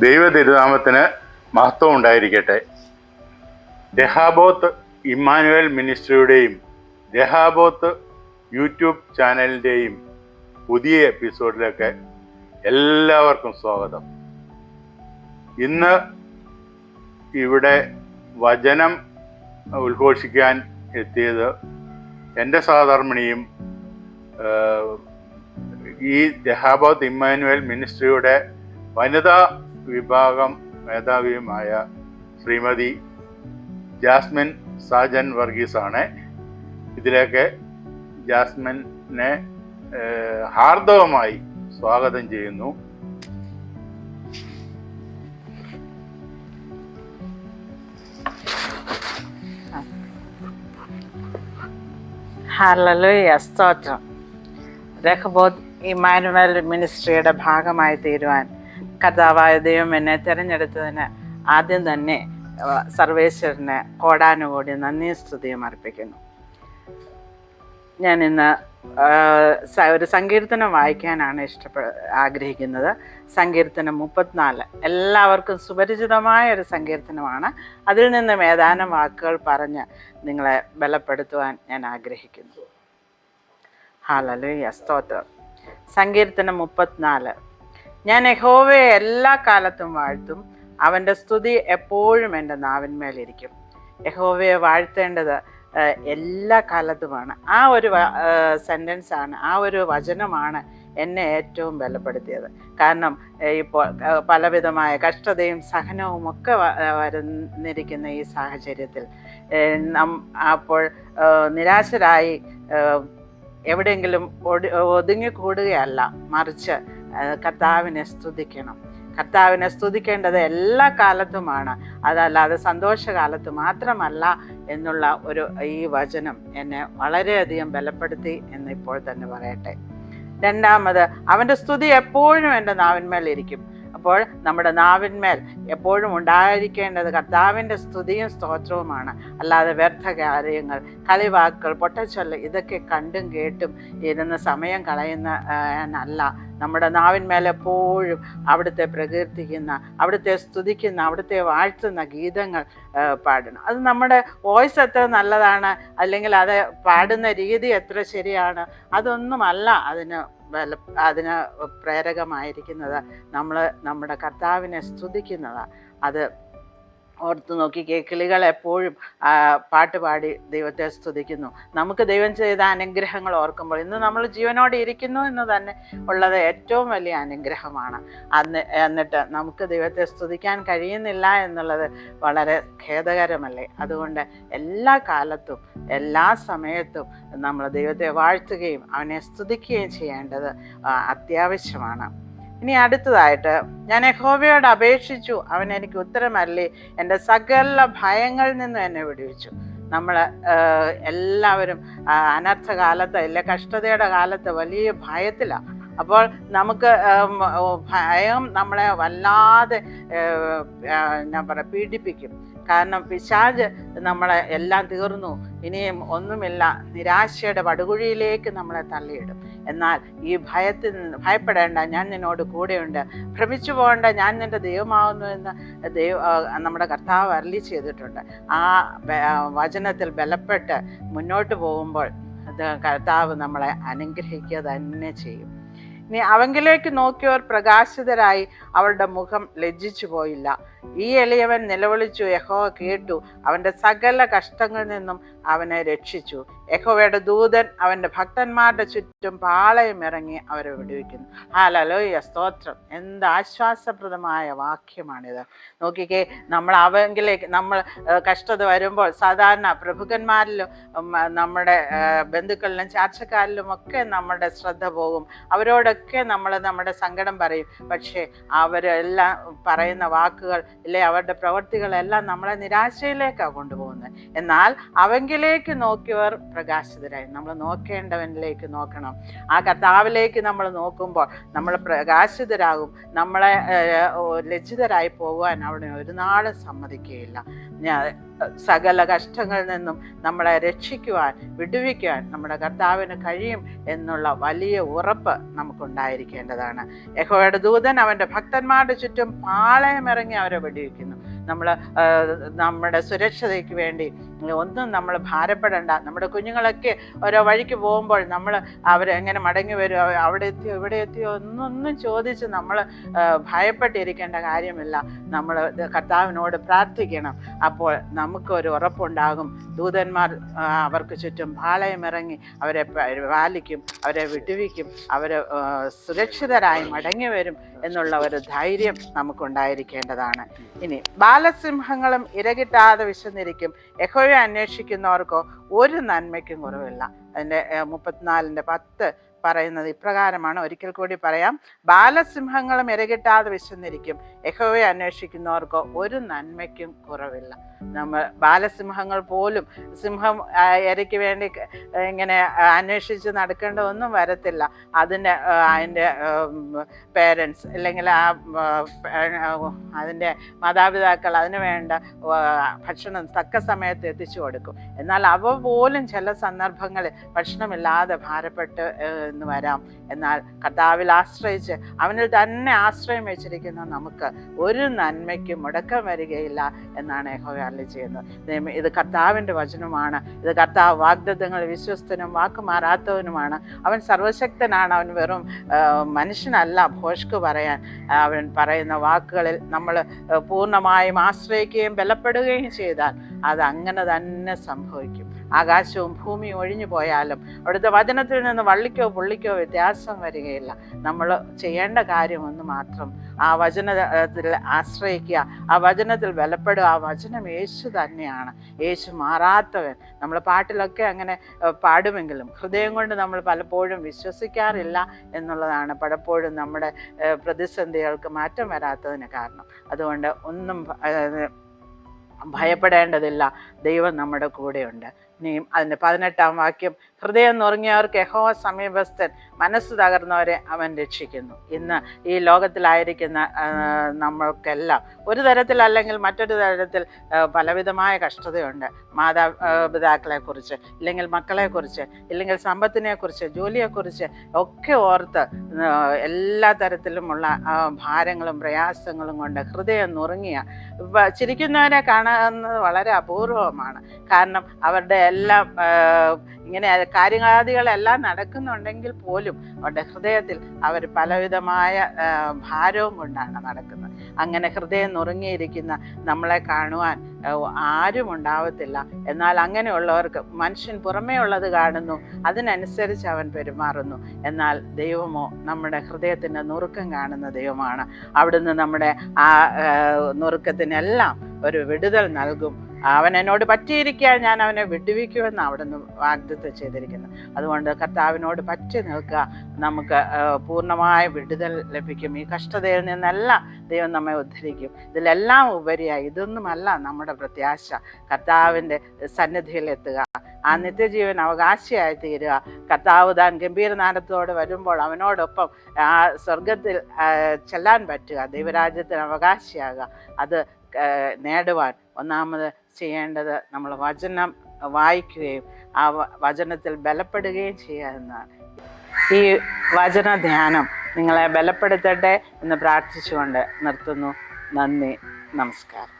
ദൈവ തിരുനാമത്തിന് മഹത്വം ഉണ്ടായിരിക്കട്ടെ. രഹാബോത്ത് ഇമ്മാനുവേൽ മിനിസ്ട്രിയുടെയും രഹാബോത്ത് യൂട്യൂബ് ചാനലിൻ്റെയും പുതിയ എപ്പിസോഡിലേക്ക് എല്ലാവർക്കും സ്വാഗതം. ഇന്ന് ഇവിടെ വചനം ഉദ്ഘോഷിക്കാൻ എത്തിയത് എൻ്റെ സഹധർമ്മിണിയും ഈ രഹാബോത്ത് ഇമ്മാനുവേൽ മിനിസ്ട്രിയുടെ വനിതാ വിഭാഗം മേധാവിയുമായ ശ്രീമതി ജാസ്മിൻ സാജൻ വർഗീസാണ്. ഇതിലേക്ക് ജാസ്മിനെ ഹാർദവമായി സ്വാഗതം ചെയ്യുന്നു. ഹല്ലേലൂയ, സ്തോത്രം. രഹബോത്ത് ഇമ്മാനുവേൽ മിനിസ്ട്രിയുടെ ഭാഗമായി തീരുവാൻ കർത്താവായ ദൈവം എന്നെ തിരഞ്ഞെടുത്തതിന് ആദ്യം തന്നെ സർവേശ്വരന് കോടാനുകോടി നന്ദി സ്തുതിയും അർപ്പിക്കുന്നു. ഞാൻ ഇന്ന് ഒരു സങ്കീർത്തനം വായിക്കാനാണ് ആഗ്രഹിക്കുന്നത്. സങ്കീർത്തനം 34 എല്ലാവർക്കും സുപരിചിതമായ ഒരു സങ്കീർത്തനമാണ്. അതിൽ നിന്നും ഏതാനും വാക്കുകൾ പറഞ്ഞ് നിങ്ങളെ ബലപ്പെടുത്തുവാൻ ഞാൻ ആഗ്രഹിക്കുന്നു. ഹല്ലേലൂയ, സ്തോത്രം. സങ്കീർത്തനം 34. ഞാൻ യഹോവയെ എല്ലാ കാലത്തും വാഴ്ത്തും, അവൻ്റെ സ്തുതി എപ്പോഴും എൻ്റെ നാവിന്മേലിരിക്കും. യഹോവയെ വാഴ്ത്തേണ്ടത് എല്ലാ കാലത്തുമാണ്. ആ ഒരു സെൻറ്റൻസാണ്, ആ ഒരു വചനമാണ് എന്നെ ഏറ്റവും ബലപ്പെടുത്തിയത്. കാരണം ഇപ്പോൾ പലവിധമായ കഷ്ടതയും സഹനവും ഒക്കെ വരുന്നിരിക്കുന്ന ഈ സാഹചര്യത്തിൽ അപ്പോൾ നിരാശരായി എവിടെയെങ്കിലും ഒതുങ്ങിക്കൂടുകയല്ല, മറിച്ച് കർത്താവിനെ സ്തുതിക്കണം. കർത്താവിനെ സ്തുതിക്കേണ്ടത് എല്ലാ കാലത്തുമാണ്, അതല്ലാതെ സന്തോഷകാലത്ത് മാത്രമല്ല എന്നുള്ള ഈ വചനം എന്നെ വളരെയധികം ബലപ്പെടുത്തി എന്നിപ്പോൾ തന്നെ പറയട്ടെ. രണ്ടാമത്, അവൻ്റെ സ്തുതി എപ്പോഴും എൻ്റെ നാവിന്മേലിരിക്കും. അപ്പോൾ നമ്മുടെ നാവിന്മേൽ എപ്പോഴും ഉണ്ടായിരിക്കേണ്ടത് കർത്താവിൻ്റെ സ്തുതിയും സ്തോത്രവുമാണ്, അല്ലാതെ വ്യർത്ഥ കാര്യങ്ങൾ, കളിവാക്കുകൾ, പൊട്ടച്ചൊല്ല് ഇതൊക്കെ കണ്ടും കേട്ടും ഇരുന്ന് സമയം കളയുന്നല്ല. നമ്മുടെ നാവിന്മേൽ എപ്പോഴും അവിടുത്തെ പ്രകീർത്തിക്കുന്ന, അവിടുത്തെ സ്തുതിക്കുന്ന, അവിടുത്തെ വാഴ്ത്തുന്ന ഗീതങ്ങൾ പാടണം. അത് നമ്മുടെ വോയിസ് എത്ര നല്ലതാണ്, അല്ലെങ്കിൽ അത് പാടുന്ന രീതി എത്ര ശരിയാണ്, അതൊന്നുമല്ല അതിന് പ്രേരകമായിരിക്കുന്നത്. നമ്മൾ നമ്മുടെ കർത്താവിനെ സ്തുതിക്കുന്നതാണ്. അത് ഓർത്ത് നോക്കിക്കേ, കിളികൾ എപ്പോഴും പാട്ടുപാടി ദൈവത്തെ സ്തുതിക്കുന്നു. നമുക്ക് ദൈവം ചെയ്ത അനുഗ്രഹങ്ങൾ ഓർക്കുമ്പോൾ ഇന്ന് നമ്മൾ ജീവനോടെ ഇരിക്കുന്നു എന്ന് തന്നെ ഉള്ളത് ഏറ്റവും വലിയ അനുഗ്രഹമാണ്. എന്നിട്ട് നമുക്ക് ദൈവത്തെ സ്തുതിക്കാൻ കഴിയുന്നില്ല എന്നുള്ളത് വളരെ ഖേദകരമല്ലേ? അതുകൊണ്ട് എല്ലാ കാലത്തും എല്ലാ സമയത്തും നമ്മൾ ദൈവത്തെ വാഴ്ത്തുകയും അവനെ സ്തുതിക്കുകയും ചെയ്യേണ്ടത് അത്യാവശ്യമാണ്. ഇനി അടുത്തതായിട്ട്, ഞാൻ യഹോവയോട് അപേക്ഷിച്ചു, അവൻ എനിക്ക് ഉത്തരമരുളി, എൻ്റെ സകല ഭയങ്ങളിൽ നിന്നും എന്നെ വിടുവിച്ചു. നമ്മൾ എല്ലാവരും അനർത്ഥകാലത്ത് ഇല്ല കഷ്ടതയുടെ കാലത്ത് വലിയ ഭയത്തിലാണ്. അപ്പോൾ നമുക്ക് ഭയം നമ്മളെ വല്ലാതെ പീഡിപ്പിക്കും. കാരണം പിശാച് നമ്മളെ എല്ലാം തീർന്നു, ഇനിയും ഒന്നുമില്ല, നിരാശയുടെ പടുകുഴിയിലേക്ക് നമ്മളെ തള്ളിയിടും. എന്നാൽ ഈ ഭയത്തിൽ നിന്ന് ഭയപ്പെടേണ്ട, ഞാൻ നിന്നോട് കൂടെയുണ്ട്, ഭ്രമിച്ചു പോകേണ്ട, ഞാൻ നിൻ്റെ ദൈവമാകുന്നു എന്ന് നമ്മുടെ കർത്താവ് അരുളി ചെയ്തിട്ടുണ്ട്. ആ വചനത്തിൽ ബലപ്പെട്ട് മുന്നോട്ട് പോകുമ്പോൾ കർത്താവ് നമ്മളെ അനുഗ്രഹിക്കുക തന്നെ ചെയ്യും. ഇനി അവങ്കിലേക്ക് നോക്കിയവർ പ്രകാശിതരായി, അവരുടെ മുഖം ലജ്ജിച്ചു പോയില്ല. ഈ എളിയവൻ നിലവിളിച്ചു, യഹോവ കേട്ടു, അവൻ്റെ സകല കഷ്ടങ്ങളിൽ നിന്നും അവനെ രക്ഷിച്ചു. യഹോവയുടെ ദൂതൻ അവൻ്റെ ഭക്തന്മാരുടെ ചുറ്റും പാളയം ഇറങ്ങി അവരെ വിടുവിക്കുന്നു. ഹല്ലേലൂയ, സ്തോത്രം. എന്ത് ആശ്വാസപ്രദമായ വാക്യമാണിത്. നോക്കിക്കേ, നമ്മൾ കഷ്ടത വരുമ്പോൾ സാധാരണ പ്രഭുക്കന്മാരിലും നമ്മുടെ ബന്ധുക്കളിലും ചാർച്ചക്കാരിലും ഒക്കെ നമ്മുടെ ശ്രദ്ധ പോകും. അവരോടൊക്കെ നമ്മൾ നമ്മുടെ സങ്കടം പറയും. പക്ഷേ അവരെല്ലാം പറയുന്ന വാക്കുകൾ ഇല്ലേ, അവരുടെ പ്രവൃത്തികളെല്ലാം നമ്മളെ നിരാശയിലേക്കാണ് കൊണ്ടുപോകുന്നത്. എന്നാൽ അവങ്കിലേക്ക് നോക്കിയവർ പ്രകാശിതരായി. നമ്മൾ നോക്കേണ്ടവനിലേക്ക് നോക്കണം. ആ കർത്താവിലേക്ക് നമ്മൾ നോക്കുമ്പോൾ നമ്മൾ പ്രകാശിതരാകും. നമ്മളെ ലജ്ജിതരായി പോകുവാൻ അവിടെ ഒരു നാളും സമ്മതിക്കുകയില്ല. സകല കഷ്ടങ്ങളിൽ നിന്നും നമ്മളെ രക്ഷിക്കുവാൻ, വിടുവിക്കുവാൻ നമ്മുടെ കർത്താവിന് കഴിയും എന്നുള്ള വലിയ ഉറപ്പ് നമുക്കുണ്ടായിരിക്കേണ്ടതാണ്. യഹോവയുടെ ദൂതൻ അവൻ്റെ ഭക്തന്മാരുടെ ചുറ്റും പാളയമിറങ്ങി അവരെ വെടിവെക്കുന്നു. നമ്മുടെ സുരക്ഷതയ്ക്ക് വേണ്ടി ഒന്നും നമ്മൾ ഭാരപ്പെടേണ്ട. നമ്മുടെ കുഞ്ഞുങ്ങളൊക്കെ ഓരോ വഴിക്ക് പോകുമ്പോൾ നമ്മൾ അവരെങ്ങനെ മടങ്ങി വരുമോ, അവിടെ എത്തിയോ ഇവിടെ എത്തിയോ ഒന്നൊന്നും ചോദിച്ച് നമ്മൾ ഭയപ്പെട്ടിരിക്കേണ്ട കാര്യമില്ല. നമ്മൾ കർത്താവിനോട് പ്രാർത്ഥിക്കണം. അപ്പോൾ നമുക്കൊരു ഉറപ്പുണ്ടാകും. ദൂതന്മാർ അവർക്ക് ചുറ്റും പാളയമിറങ്ങി അവരെ പാലിക്കും, അവരെ വിടുവിക്കും, അവരെ സുരക്ഷിതരായി മടങ്ങി വരും എന്നുള്ള ഒരു ധൈര്യം നമുക്കുണ്ടായിരിക്കേണ്ടതാണ്. ഇനി ബാലസിംഹങ്ങളും ഇരകിട്ടാതെ വിശന്നിരിക്കും, യഹോവയെ അന്വേഷിക്കുന്നവർക്കോ ഒരു നന്മയ്ക്കും കുറവില്ല. അതിൻ്റെ 34:10 പറയുന്നത് ഇപ്രകാരമാണ്. ഒരിക്കൽ കൂടി പറയാം. ബാലസിംഹങ്ങളും ഇരകിട്ടാതെ വിശന്നിരിക്കും, യഹോവയെ അന്വേഷിക്കുന്നവർക്കോ ഒരു നന്മയ്ക്കും കുറവില്ല. നമ്മൾ ബാലസിംഹങ്ങൾ പോലും സിംഹം ഇരയ്ക്ക് വേണ്ടി ഇങ്ങനെ അന്വേഷിച്ച് നടക്കേണ്ട ഒന്നും വരത്തില്ല. അതിൻ്റെ പേരൻസ് അല്ലെങ്കിൽ അതിൻ്റെ മാതാപിതാക്കൾ അതിന് വേണ്ട ഭക്ഷണം തക്ക സമയത്ത് എത്തിച്ചു കൊടുക്കും. എന്നാൽ അവ പോലും ചില സന്ദർഭങ്ങളിൽ ഭക്ഷണമില്ലാതെ ഭാരപ്പെട്ട് എന്ന് വരാം. എന്നാൽ കർത്താവിൽ ആശ്രയിച്ച് അവനിൽ തന്നെ ആശ്രയം വെച്ചിരിക്കുന്ന നമുക്ക് ഒരു നന്മയ്ക്കും മുടക്കം വരികയില്ല എന്നാണ് യഹോവ അരുളി ചെയ്യുന്നത്. ഇത് കർത്താവിൻ്റെ വചനമാണ്. ഇത് കർത്താവ് വാഗ്ദത്തങ്ങൾ വിശ്വസ്തനും വാക്കുമാറാത്തവനുമാണ്. അവൻ സർവശക്തനാണ്. അവൻ വെറും മനുഷ്യനല്ല ഭോഷ്ക് പറയാൻ. അവൻ പറയുന്ന വാക്കുകളിൽ നമ്മൾ പൂർണ്ണമായും ആശ്രയിക്കുകയും ബലപ്പെടുകയും ചെയ്താൽ അത് അങ്ങനെ തന്നെ സംഭവിക്കും. ആകാശവും ഭൂമിയും ഒഴിഞ്ഞു പോയാലും അവിടുത്തെ വചനത്തിൽ നിന്ന് വള്ളിക്കോ പുള്ളിക്കോ വ്യത്യാസം വരികയില്ല. നമ്മൾ ചെയ്യേണ്ട കാര്യം ഒന്ന് മാത്രം, ആ വചനത്തിൽ ആശ്രയിക്കുക, ആ വചനത്തിൽ ബലപ്പെടുക. ആ വചനം യേശു തന്നെയാണ്, യേശു മാറാത്തവൻ. നമ്മൾ പാട്ടിലൊക്കെ അങ്ങനെ പാടുമെങ്കിലും ഹൃദയം കൊണ്ട് നമ്മൾ പലപ്പോഴും വിശ്വസിക്കാറില്ല എന്നുള്ളതാണ് പലപ്പോഴും നമ്മുടെ പ്രതിസന്ധികൾക്ക് മാറ്റം വരാത്തതിന് കാരണം. അതുകൊണ്ട് ഒന്നും ഭയപ്പെടേണ്ടതില്ല, ദൈവം നമ്മുടെ കൂടെയുണ്ട്. ഇനിയും അതിൻ്റെ 18-ാം വാക്യം, ഹൃദയം നുറുങ്ങിയവർക്ക് യഹോവ സമീപസ്ഥൻ, മനസ്സ് തകർന്നവരെ അവൻ രക്ഷിക്കുന്നു. ഇന്ന് ഈ ലോകത്തിലായിരിക്കുന്ന നമ്മൾക്കെല്ലാം ഒരു തരത്തിലല്ലെങ്കിൽ മറ്റൊരു തരത്തിൽ പലവിധമായ കഷ്ടതയുണ്ട്. മാതാപിതാക്കളെക്കുറിച്ച്, ഇല്ലെങ്കിൽ മക്കളെക്കുറിച്ച്, ഇല്ലെങ്കിൽ സമ്പത്തിനെക്കുറിച്ച്, ജോലിയെക്കുറിച്ച് ഒക്കെ ഓർത്ത് എല്ലാ തരത്തിലുമുള്ള ഭാരങ്ങളും പ്രയാസങ്ങളും കൊണ്ട് ഹൃദയം നുറുങ്ങിയ ചിരിക്കുന്നവരെ കാണുന്നത് വളരെ അപൂർവമാണ്. കാരണം അവരുടെ എല്ലാം ഇങ്ങനെ കാര്യാദികളെല്ലാം നടക്കുന്നുണ്ടെങ്കിൽ പോലും അവരുടെ ഹൃദയത്തിൽ അവർ പലവിധമായ ഭാരവും കൊണ്ടാണ് നടക്കുന്നത്. അങ്ങനെ ഹൃദയം നുറുങ്ങിയിരിക്കുന്ന നമ്മളെ കാണുവാൻ ആരും ഉണ്ടാവത്തില്ല. എന്നാൽ അങ്ങനെയുള്ളവർക്ക് മനുഷ്യൻ പുറമേ ഉള്ളത് കാണുന്നു, അതിനനുസരിച്ച് അവൻ പെരുമാറുന്നു. എന്നാൽ ദൈവമോ നമ്മുടെ ഹൃദയത്തിൻ്റെ നുറുക്കം കാണുന്ന ദൈവമാണ്. അവിടുന്ന് നമ്മുടെ ആ നുറുക്കത്തിനെല്ലാം ഒരു വിടുതൽ നൽകും. അവൻ എന്നോട് പറ്റിയിരിക്കാൻ ഞാൻ അവനെ വിടുവിക്കുമെന്ന് അവിടുന്ന് വാഗ്ദത്തം ചെയ്തിരിക്കുന്നു. അതുകൊണ്ട് കർത്താവിനോട് പറ്റി നിൽക്കുക, നമുക്ക് പൂർണ്ണമായ വിടുതൽ ലഭിക്കും. ഈ കഷ്ടതയിൽ നിന്നെല്ലാം ദൈവം നമ്മെ ഉദ്ധരിക്കും. ഇതിലെല്ലാം ഉപരിയായി ഇതൊന്നുമല്ല നമ്മുടെ പ്രത്യാശ, കർത്താവിൻ്റെ സന്നിധിയിലെത്തുക, ആ നിത്യജീവൻ അവകാശിയായി തീരുക. കർത്താവ് താൻ ഗംഭീരനാദത്തോടെ വരുമ്പോൾ അവനോടൊപ്പം ആ സ്വർഗത്തിൽ ചെല്ലാൻ പറ്റുക, ദൈവരാജ്യത്തിന് അവകാശിയാകുക. അത് നേടുവാൻ ഒന്നാമത് ചെയ്യേണ്ടത് നമ്മൾ വചനം വായിക്കുകയും ആ വചനത്തിൽ ബലപ്പെടുകയും ചെയ്യുക എന്നതാണ്. ഈ വചന ധ്യാനം നിങ്ങളെ ബലപ്പെടുത്തട്ടെ എന്ന് പ്രാർത്ഥിച്ചുകൊണ്ട് നിർത്തുന്നു. നന്ദി, നമസ്കാരം.